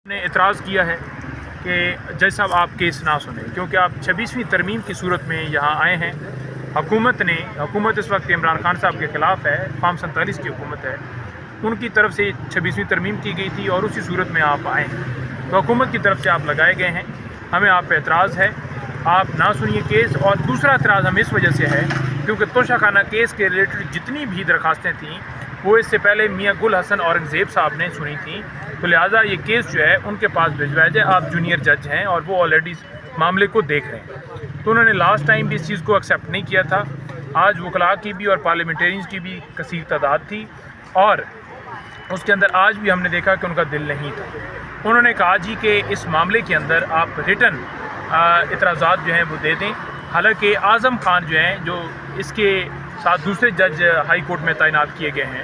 نے اعتراض کیا ہے کہ جج صاحب آپ کیس نہ سنیں، کیونکہ آپ 26ویں ترمیم کی صورت میں یہاں آئے ہیں۔ حکومت اس وقت عمران خان صاحب کے خلاف ہے، فارم 47 کی حکومت ہے، ان کی طرف سے 26ویں ترمیم کی گئی تھی اور اسی صورت میں آپ آئے ہیں، تو حکومت کی طرف سے آپ لگائے گئے ہیں۔ ہمیں آپ پہ اعتراض ہے، آپ نہ سنیے کیس۔ اور دوسرا اعتراض ہمیں اس وجہ سے ہے کیونکہ توشہ خانہ کیس کے ریلیٹڈ جتنی بھی درخواستیں تھیں وہ اس سے پہلے میاں گل حسن اورنگزیب صاحب نے سنی تھیں، تو لہٰذا یہ کیس جو ہے ان کے پاس بھجوایا جائے۔ آپ جونیئر جج ہیں اور وہ آلریڈی معاملے کو دیکھ رہے ہیں، تو انہوں نے لاسٹ ٹائم بھی اس چیز کو ایکسیپٹ نہیں کیا تھا۔ آج وکلاء کی بھی اور پارلیمنٹیرینز کی بھی کثیر تعداد تھی اور اس کے اندر آج بھی ہم نے دیکھا کہ ان کا دل نہیں تھا۔ انہوں نے کہا جی کہ اس معاملے کے اندر آپ ریٹن اعتراضات جو ہیں وہ دے دیں، حالانکہ اعظم خان جو ہیں جو اس کے ساتھ دوسرے جج ہائی کورٹ میں تعینات کیے گئے ہیں،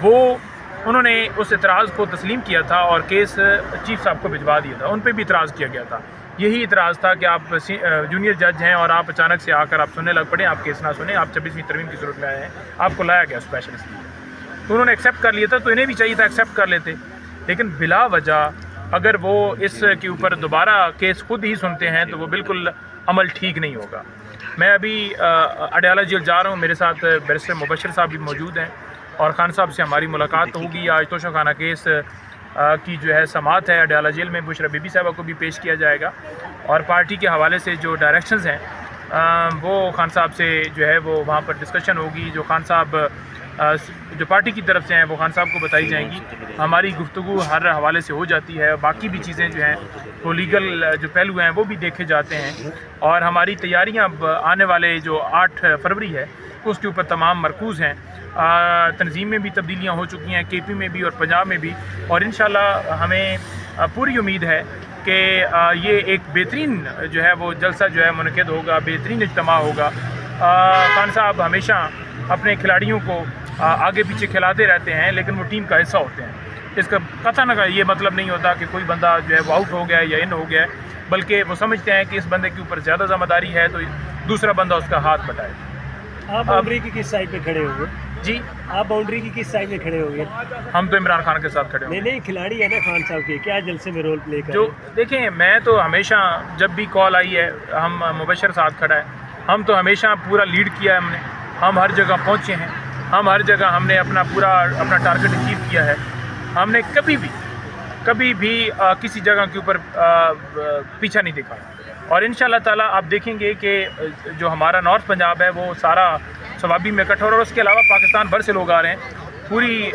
وہ انہوں نے اس اعتراض کو تسلیم کیا تھا اور کیس چیف صاحب کو بھجوا دیا تھا۔ ان پہ بھی اعتراض کیا گیا تھا، یہی اعتراض تھا کہ آپ جونیئر جج ہیں اور آپ اچانک سے آ کر آپ سننے لگ پڑے، آپ کیس نہ سنیں، آپ 26ویں ترمیم کی صورت میں آئے ہیں، آپ کو لایا گیا اسپیشل اس لیے۔ تو انہوں نے ایکسیپٹ کر لیا تھا، تو انہیں بھی چاہیے تھا ایکسیپٹ کر لیتے، لیکن بلا وجہ اگر وہ اس کے اوپر دوبارہ کیس خود ہی سنتے ہیں تو وہ بالکل عمل ٹھیک نہیں ہوگا۔ میں ابھی اڈیالہ جیل جا رہا ہوں، میرے ساتھ بیرسٹر مبشر صاحب بھی موجود ہیں اور خان صاحب سے ہماری ملاقات ہوگی۔ آج توشہ خانہ کیس کی جو ہے سماعت ہے اڈیالہ جیل میں، بشرا بی بی صاحبہ کو بھی پیش کیا جائے گا اور پارٹی کے حوالے سے جو ڈائریکشنز ہیں وہ خان صاحب سے جو ہے وہ وہاں پر ڈسکشن ہوگی، جو خان صاحب جو پارٹی کی طرف سے ہیں وہ خان صاحب کو بتائی جائیں گی۔ ہماری گفتگو ہر حوالے سے ہو جاتی ہے، باقی بھی چیزیں جو ہیں وہ لیگل جو پہلو ہیں وہ بھی دیکھے جاتے ہیں، اور ہماری تیاریاں اب آنے والے جو 8 فروری ہے اس کے اوپر تمام مرکوز ہیں۔ تنظیم میں بھی تبدیلیاں ہو چکی ہیں، کے پی میں بھی اور پنجاب میں بھی، اور انشاءاللہ ہمیں پوری امید ہے کہ یہ ایک بہترین جو ہے وہ جلسہ جو ہے منعقد ہوگا، بہترین اجتماع ہوگا۔ خان صاحب ہمیشہ اپنے کھلاڑیوں کو آگے پیچھے کھلاتے رہتے ہیں، لیکن وہ ٹیم کا حصہ ہوتے ہیں۔ اس کا قطعاً یہ مطلب نہیں ہوتا کہ کوئی بندہ جو ہے وہ آؤٹ ہو گیا ہے یا ان ہو گیا ہے، بلکہ وہ سمجھتے ہیں کہ اس بندے کے اوپر زیادہ ذمہ داری ہے تو دوسرا بندہ اس کا ہاتھ بٹائے۔ آپ باؤنڈری کی کس سائڈ پہ کھڑے ہو گے؟ جی، آپ باؤنڈری کی کس سائڈ میں کھڑے ہو گے؟ ہم تو عمران خان کے ساتھ کھڑے ہوئے۔ نہیں، کھلاڑی ہے نا خان صاحب کے، کیا جلسے میں رول پلے جو کریں؟ دیکھیں، میں تو ہمیشہ جب بھی کال آئی ہے، ہم مبشر ساتھ کھڑا ہے، ہم تو ہمیشہ پورا لیڈ کیا ہے، ہم ہر جگہ پہنچے ہیں، ہم ہر جگہ ہم نے اپنا ٹارگٹ اچیو کیا ہے۔ ہم نے کبھی بھی کسی جگہ کے اوپر پیچھا نہیں دیکھا، اور انشاءاللہ تعالیٰ آپ دیکھیں گے کہ جو ہمارا نارتھ پنجاب ہے وہ سارا ثوابی میں اکٹھا ہو رہا ہے، اور اس کے علاوہ پاکستان بھر سے لوگ آ رہے ہیں، پوری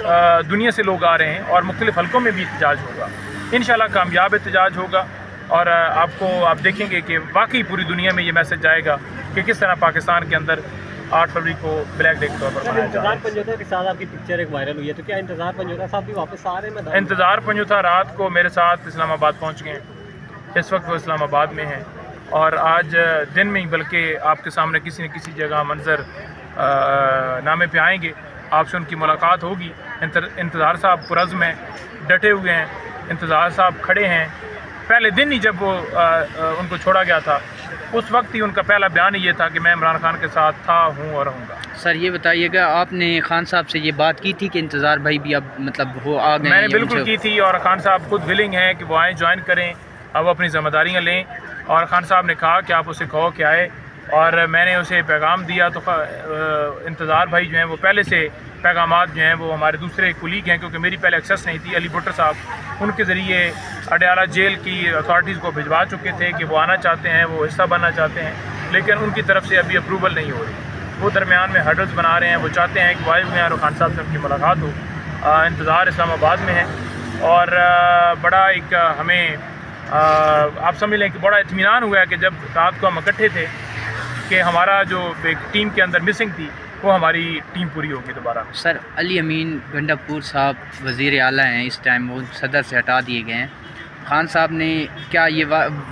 دنیا سے لوگ آ رہے ہیں، اور مختلف حلقوں میں بھی احتجاج ہوگا۔ انشاءاللہ کامیاب احتجاج ہوگا، اور آپ دیکھیں گے کہ واقعی پوری دنیا میں یہ میسج جائے گا کہ کس طرح پاکستان کے اندر 8 فروری کو بلیک ڈے کے طور پر منایا جا رہا ہے۔ انتظار پنجوتا کے ساتھ آپ کی پکچر ایک وائرل ہوئی ہے، تو کیا انتظار پنجوتا صاحب بھی واپس آ رہے ہیں میدان؟ انتظار پنجوتا رات کو میرے ساتھ اسلام آباد پہنچ گئے ہیں، اس وقت وہ اسلام آباد میں ہیں، اور آج دن میں ہی بلکہ آپ کے سامنے کسی نہ کسی جگہ منظر نامے پہ آئیں گے، آپ سے ان کی ملاقات ہوگی۔ انتظار صاحب پرعزم ہیں، ڈٹے ہوئے ہیں، انتظار صاحب کھڑے ہیں۔ پہلے دن ہی جب وہ ان کو چھوڑا گیا تھا اس وقت ہی ان کا پہلا بیان یہ تھا کہ میں عمران خان کے ساتھ تھا، ہوں اور رہوں گا۔ سر یہ بتائیے گا، آپ نے خان صاحب سے یہ بات کی تھی کہ انتظار بھائی بھی اب مطلب وہ آ گئے ہیں؟ میں نے بالکل کی تھی، اور خان صاحب خود ولنگ ہیں کہ وہ آئیں، جوائن کریں، اب اپنی ذمہ داریاں لیں، اور خان صاحب نے کہا کہ آپ اسے کہو کہ آئے، اور میں نے اسے پیغام دیا۔ تو انتظار بھائی جو ہیں وہ پہلے سے پیغامات جو ہیں وہ ہمارے دوسرے کولیگ ہیں، کیونکہ میری پہلے ایکسیس نہیں تھی، علی بھٹر صاحب ان کے ذریعے اڈیالہ جیل کی اتھارٹیز کو بھجوا چکے تھے کہ وہ آنا چاہتے ہیں، وہ حصہ بننا چاہتے ہیں، لیکن ان کی طرف سے ابھی اپروول نہیں ہو رہی۔ وہ درمیان میں ہرڈلز بنا رہے ہیں، وہ چاہتے ہیں کہ وہ آئے ہوئے ہیں اور خان صاحب سے ان کی ملاقات ہو۔ انتظار اسلام آباد میں ہے، اور بڑا ایک ہمیں آپ سمجھ لیں کہ بڑا اطمینان ہوا ہے کہ جب رات کو ہم اکٹھے تھے کہ ہمارا جو ایک ٹیم کے اندر مسنگ تھی وہ ہماری ٹیم پوری ہوگی دوبارہ۔ سر علی امین گنڈا پور صاحب وزیر اعلیٰ ہیں اس ٹائم، وہ صدر سے ہٹا دیے گئے ہیں۔ خان صاحب نے کیا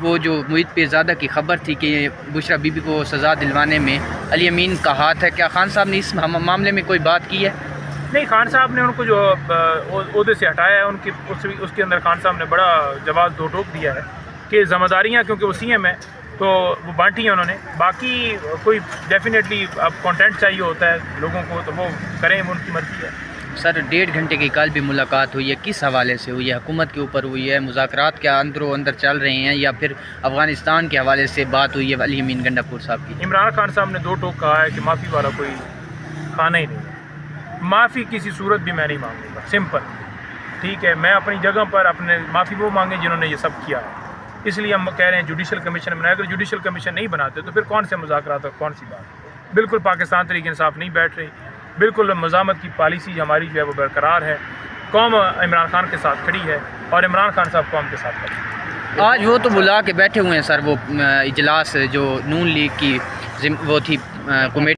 وہ جو محیط پیرزادہ کی خبر تھی کہ بشرا بی بی کو سزا دلوانے میں علی امین کا ہاتھ ہے، کیا خان صاحب نے اس معاملے میں کوئی بات کی ہے؟ نہیں، خان صاحب نے ان کو جو عہدے سے ہٹایا ہے، ان کی اس کے اندر خان صاحب نے بڑا جواز دو ٹوک دیا ہے کہ ذمہ داریاں کیونکہ وہ سی ایم ہے تو وہ بانٹی ہیں انہوں نے، باقی کوئی ڈیفینیٹلی اب کانٹینٹ چاہیے ہوتا ہے لوگوں کو تو وہ کریں، وہ ان کی مرضی ہے۔ سر 1.5 گھنٹے کی کل بھی ملاقات ہوئی ہے، کس حوالے سے ہوئی ہے؟ حکومت کے اوپر ہوئی ہے؟ مذاکرات کیا اندر و اندر چل رہے ہیں یا پھر افغانستان کے حوالے سے بات ہوئی ہے علی امین گنڈا پور صاحب کی؟ عمران خان صاحب نے 2 ٹوک کہا ہے کہ معافی والا کوئی کھانا ہی نہیں ہے، معافی کسی صورت بھی میں نہیں مانگوں گا، سمپل، ٹھیک ہے؟ میں اپنی جگہ پر اپنے معافی وہ مانگیں جنہوں نے یہ سب کیا ہے، اس لیے ہم کہہ رہے ہیں جوڈیشل کمیشن بنایا۔ اگر جوڈیشل کمیشن نہیں بناتے تو پھر کون سے مذاکرات اور کون سی بات؟ بالکل پاکستان تحریک انصاف نہیں بیٹھ رہی، بالکل مزاحمت کی پالیسی ہماری جو ہے وہ برقرار ہے، قوم عمران خان کے ساتھ کھڑی ہے اور عمران خان صاحب قوم کے ساتھ کھڑی ہے۔ آج وہ تو بلا کے بیٹھے ہوئے ہیں سر، وہ اجلاس جو نون لیگ کی وہ تھی کمیٹی